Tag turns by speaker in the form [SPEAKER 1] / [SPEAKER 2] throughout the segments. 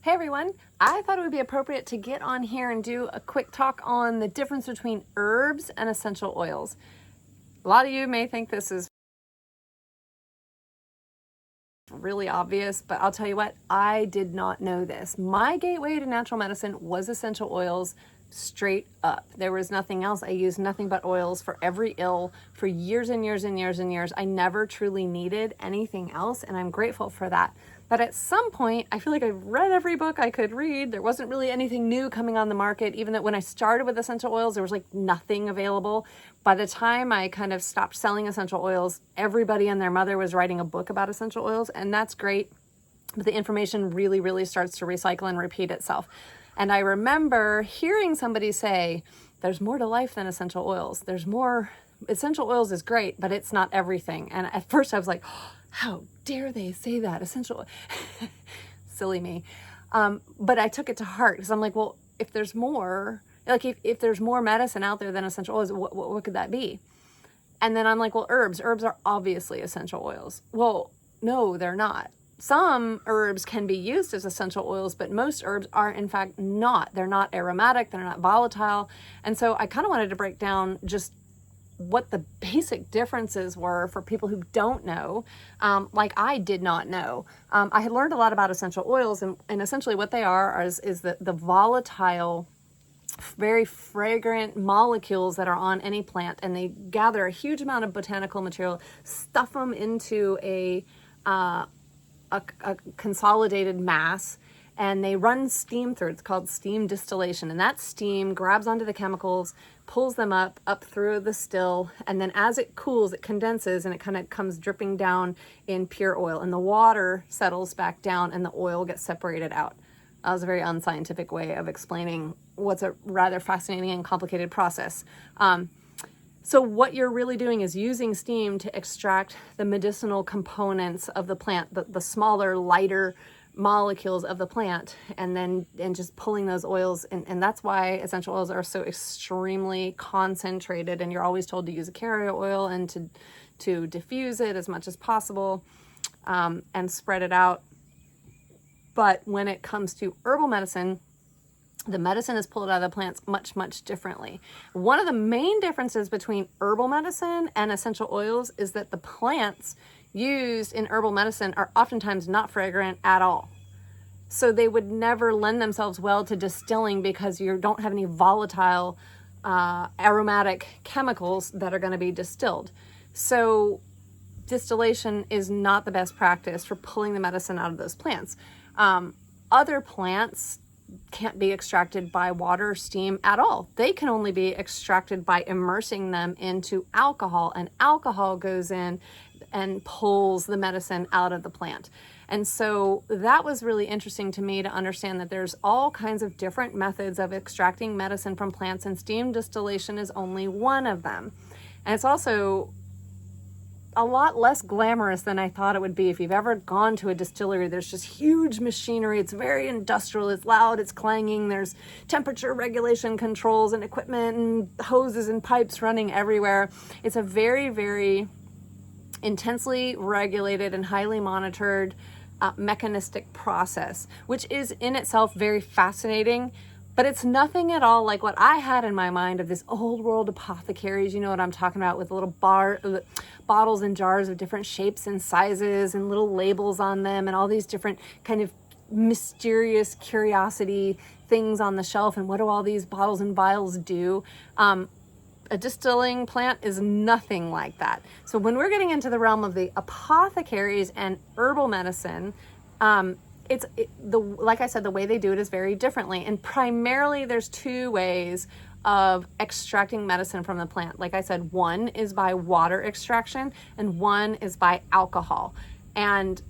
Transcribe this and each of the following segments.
[SPEAKER 1] Hey everyone, I thought it would be appropriate to get on here and do a quick talk on the difference between herbs and essential oils. A lot of you may think this is really obvious, but I'll tell you what, I did not know this. My gateway to natural medicine was essential oils straight up. There was nothing else. I used nothing but oils for every ill for years and years and years and years. I never truly needed anything else, and I'm grateful for that. But at some point, I feel like I've read every book I could read. There wasn't really anything new coming on the market, even that when I started with essential oils, there was like nothing available. By the time I kind of stopped selling essential oils, everybody and their mother was writing a book about essential oils, and that's great. But the information really, really starts to recycle and repeat itself. And I remember hearing somebody say, there's more to life than essential oils. There's more. Essential oils is great, but it's not everything. And at first I was like, oh, how dare they say that? Essential, silly me. But I took it to heart because I'm like, well, if there's more, like if there's more medicine out there than essential oils, what could that be? And then I'm like, well, herbs are obviously essential oils. Well, no, they're not. Some herbs can be used as essential oils, but most herbs are in fact not. They're not aromatic, they're not volatile. And so I kind of wanted to break down just what the basic differences were for people who don't know, like I did not know. I had learned a lot about essential oils, and essentially what they are is the volatile, very fragrant molecules that are on any plant, and they gather a huge amount of botanical material, stuff them into a consolidated mass, and they run steam through. It's called steam distillation, and that steam grabs onto the chemicals, pulls them up through the still, and then as it cools, it condenses and it kind of comes dripping down in pure oil, and the water settles back down and the oil gets separated out. That was a very unscientific way of explaining what's a rather fascinating and complicated process. So what you're really doing is using steam to extract the medicinal components of the plant, the smaller, lighter molecules of the plant, and just pulling those oils. And that's why essential oils are so extremely concentrated, and you're always told to use a carrier oil and to diffuse it as much as possible, and spread it out. But when it comes to herbal medicine, the medicine is pulled out of the plants much, much differently. One of the main differences between herbal medicine and essential oils is that the plants used in herbal medicine are oftentimes not fragrant at all. So they would never lend themselves well to distilling because you don't have any volatile aromatic chemicals that are going to be distilled. So distillation is not the best practice for pulling the medicine out of those plants. Other plants can't be extracted by water or steam at all. They can only be extracted by immersing them into alcohol, and alcohol goes in and pulls the medicine out of the plant. And so that was really interesting to me to understand that there's all kinds of different methods of extracting medicine from plants, and steam distillation is only one of them. And it's also a lot less glamorous than I thought it would be. If you've ever gone to a distillery, there's just huge machinery. It's very industrial. It's loud. It's clanging. There's temperature regulation controls and equipment and hoses and pipes running everywhere. It's a very, very intensely regulated and highly monitored mechanistic process, which is in itself very fascinating. But it's nothing at all like what I had in my mind of this old world apothecaries. You know what I'm talking about, with little bottles and jars of different shapes and sizes and little labels on them and all these different kind of mysterious curiosity things on the shelf. And what do all these bottles and vials do? A distilling plant is nothing like that. So when we're getting into the realm of the apothecaries and herbal medicine, like I said, the way they do it is very differently. And primarily there's two ways of extracting medicine from the plant. Like I said, one is by water extraction and one is by alcohol. And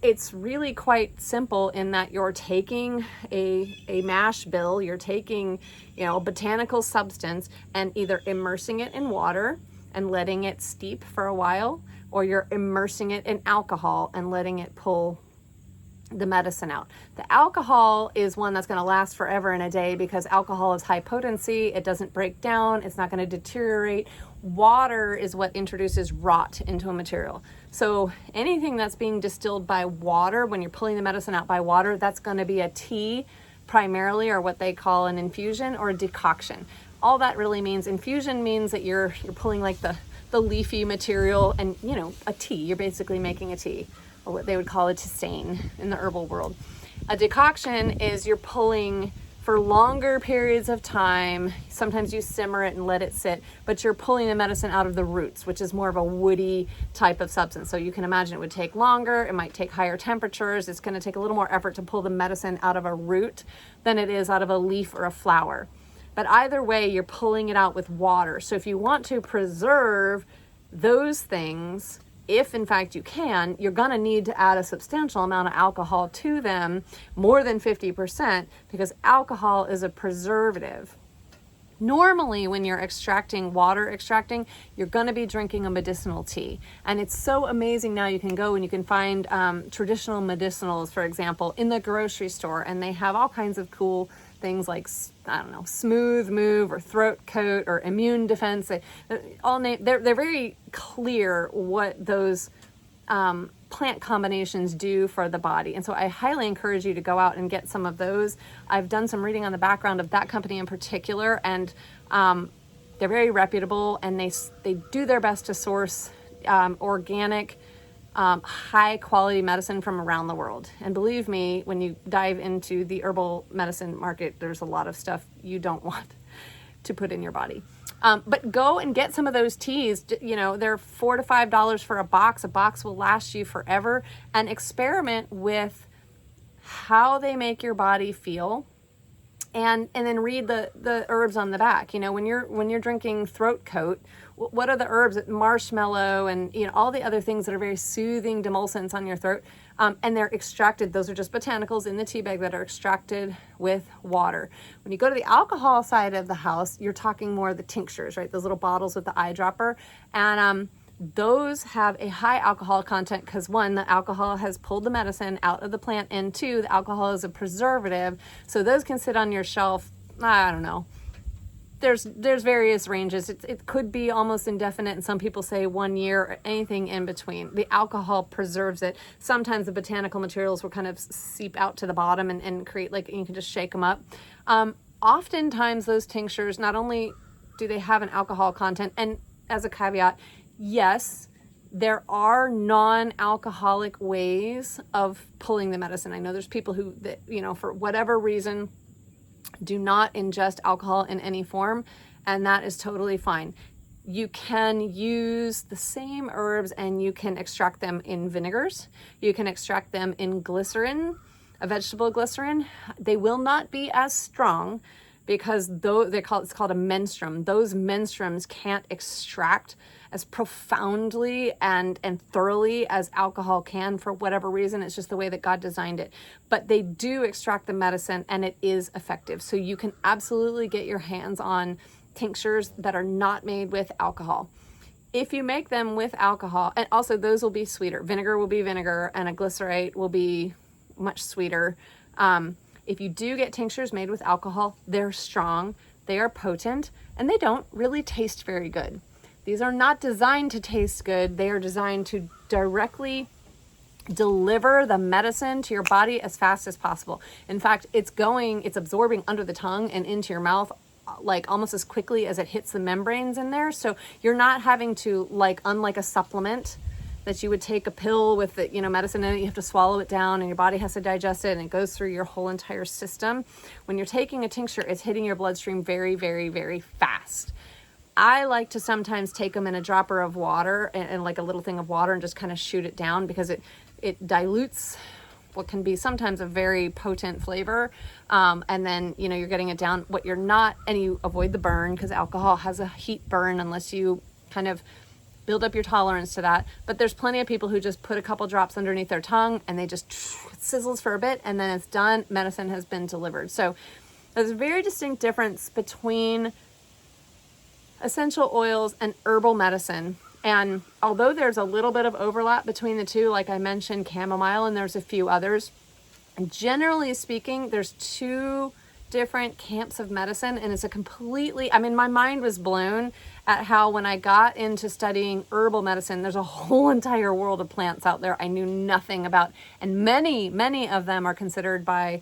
[SPEAKER 1] it's really quite simple in that you're taking a mash bill, you're taking, a botanical substance and either immersing it in water and letting it steep for a while, or you're immersing it in alcohol and letting it pull the medicine out. The alcohol is one that's going to last forever and a day because alcohol is high potency. It doesn't break down. It's not going to deteriorate. Water is what introduces rot into a material. So anything that's being distilled by water, when you're pulling the medicine out by water, that's going to be a tea primarily, or what they call an infusion or a decoction. All that really means, infusion means that you're pulling like the leafy material, and a tea, you're basically making a tea, or what they would call a tisane in the herbal world. A decoction is you're pulling for longer periods of time. Sometimes you simmer it and let it sit, but you're pulling the medicine out of the roots, which is more of a woody type of substance. So you can imagine it would take longer. It might take higher temperatures. It's going to take a little more effort to pull the medicine out of a root than it is out of a leaf or a flower. But either way, you're pulling it out with water. So if you want to preserve those things, if in fact you can, you're going to need to add a substantial amount of alcohol to them, more than 50%, because alcohol is a preservative. Normally, when you're water extracting, you're going to be drinking a medicinal tea. And it's so amazing now, you can go and you can find traditional medicinals, for example, in the grocery store, and they have all kinds of cool things like, smooth move or throat coat or immune defense. They're very clear what those plant combinations do for the body. And so I highly encourage you to go out and get some of those. I've done some reading on the background of that company in particular, and they're very reputable, and they do their best to source organic, high quality medicine from around the world. And believe me, when you dive into the herbal medicine market, there's a lot of stuff you don't want to put in your body. But go and get some of those teas. They're $4 to $5 for a box. A box will last you forever. And experiment with how they make your body feel. And then read the herbs on the back. When you're drinking throat coat, what are the herbs? Marshmallow and all the other things that are very soothing demulcents on your throat. And they're extracted. Those are just botanicals in the tea bag that are extracted with water. When you go to the alcohol side of the house, you're talking more of the tinctures, right? Those little bottles with the eyedropper. And those have a high alcohol content because, one, the alcohol has pulled the medicine out of the plant, and two, the alcohol is a preservative. So those can sit on your shelf, I don't know. There's various ranges. It could be almost indefinite, and some people say 1 year, or anything in between. The alcohol preserves it. Sometimes the botanical materials will kind of seep out to the bottom and create, you can just shake them up. Oftentimes those tinctures, not only do they have an alcohol content, and as a caveat, yes, there are non-alcoholic ways of pulling the medicine. I know there's people who, for whatever reason, do not ingest alcohol in any form, and that is totally fine. You can use the same herbs and you can extract them in vinegars. You can extract them in glycerin, a vegetable glycerin. They will not be as strong because it's called a menstruum. Those menstruums can't extract as profoundly and thoroughly as alcohol can for whatever reason. It's just the way that God designed it. But they do extract the medicine, and it is effective. So you can absolutely get your hands on tinctures that are not made with alcohol. If you make them with alcohol, and also those will be sweeter. Vinegar will be vinegar, and a glycerate will be much sweeter. If you do get tinctures made with alcohol, they're strong, they are potent, and they don't really taste very good. These are not designed to taste good. They are designed to directly deliver the medicine to your body as fast as possible. In fact, it's absorbing under the tongue and into your mouth almost as quickly as it hits the membranes in there. So you're not having to, unlike a supplement that you would take a pill with the, medicine in it, you have to swallow it down and your body has to digest it and it goes through your whole entire system. When you're taking a tincture, it's hitting your bloodstream very, very, very fast. I like to sometimes take them in a dropper of water and a little thing of water and just kind of shoot it down because it dilutes what can be sometimes a very potent flavor. And then, you're getting it down. And you avoid the burn because alcohol has a heat burn unless you kind of build up your tolerance to that. But there's plenty of people who just put a couple drops underneath their tongue and they just sizzles for a bit and then it's done. Medicine has been delivered. So there's a very distinct difference between essential oils and herbal medicine. And although there's a little bit of overlap between the two, like I mentioned chamomile and there's a few others, And generally speaking, there's two different camps of medicine, and it's a completely, I mean, my mind was blown at how when I got into studying herbal medicine, there's a whole entire world of plants out there I knew nothing about, and many of them are considered by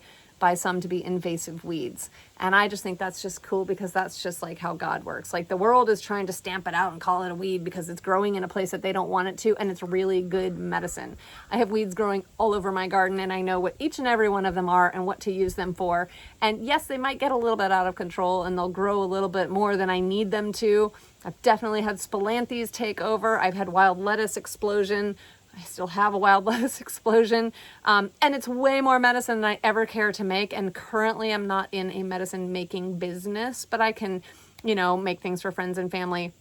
[SPEAKER 1] some to be invasive weeds. And I just think that's just cool, because that's just like how God works. Like, the world is trying to stamp it out and call it a weed because it's growing in a place that they don't want it to, and it's really good medicine. I have weeds growing all over my garden, and I know what each and every one of them are and what to use them for. And yes, they might get a little bit out of control and they'll grow a little bit more than I need them to. I've definitely had spilanthes take over. I've had wild lettuce explosion. I still have a wild lettuce explosion. And it's way more medicine than I ever care to make. And currently I'm not in a medicine making business, but I can, make things for friends and family.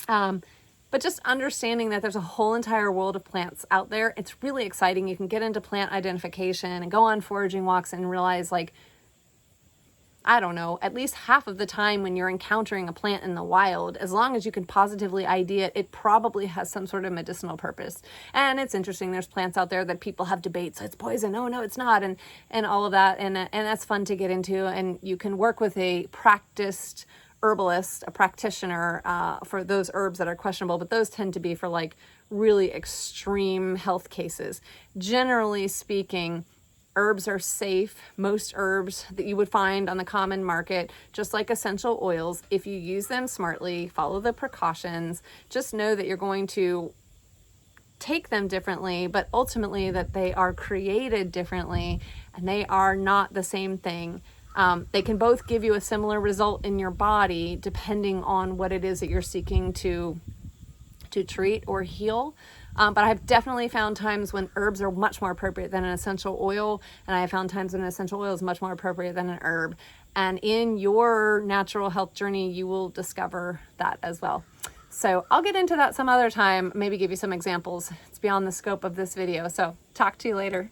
[SPEAKER 1] But just understanding that there's a whole entire world of plants out there. It's really exciting. You can get into plant identification and go on foraging walks and realize, like, I don't know, at least half of the time when you're encountering a plant in the wild, as long as you can positively ID it, it probably has some sort of medicinal purpose. And it's interesting, there's plants out there that people have debates, so it's poison, oh no, it's not, and all of that, and that's fun to get into. And you can work with a practiced herbalist, a practitioner, for those herbs that are questionable, but those tend to be for like really extreme health cases. Generally speaking, herbs are safe. Most herbs that you would find on the common market, just like essential oils, if you use them smartly, follow the precautions, just know that you're going to take them differently, but ultimately that they are created differently and they are not the same thing. They can both give you a similar result in your body depending on what it is that you're seeking to treat or heal. But I've definitely found times when herbs are much more appropriate than an essential oil, and I have found times when an essential oil is much more appropriate than an herb. And in your natural health journey, you will discover that as well. So I'll get into that some other time, maybe give you some examples. It's beyond the scope of this video. So talk to you later.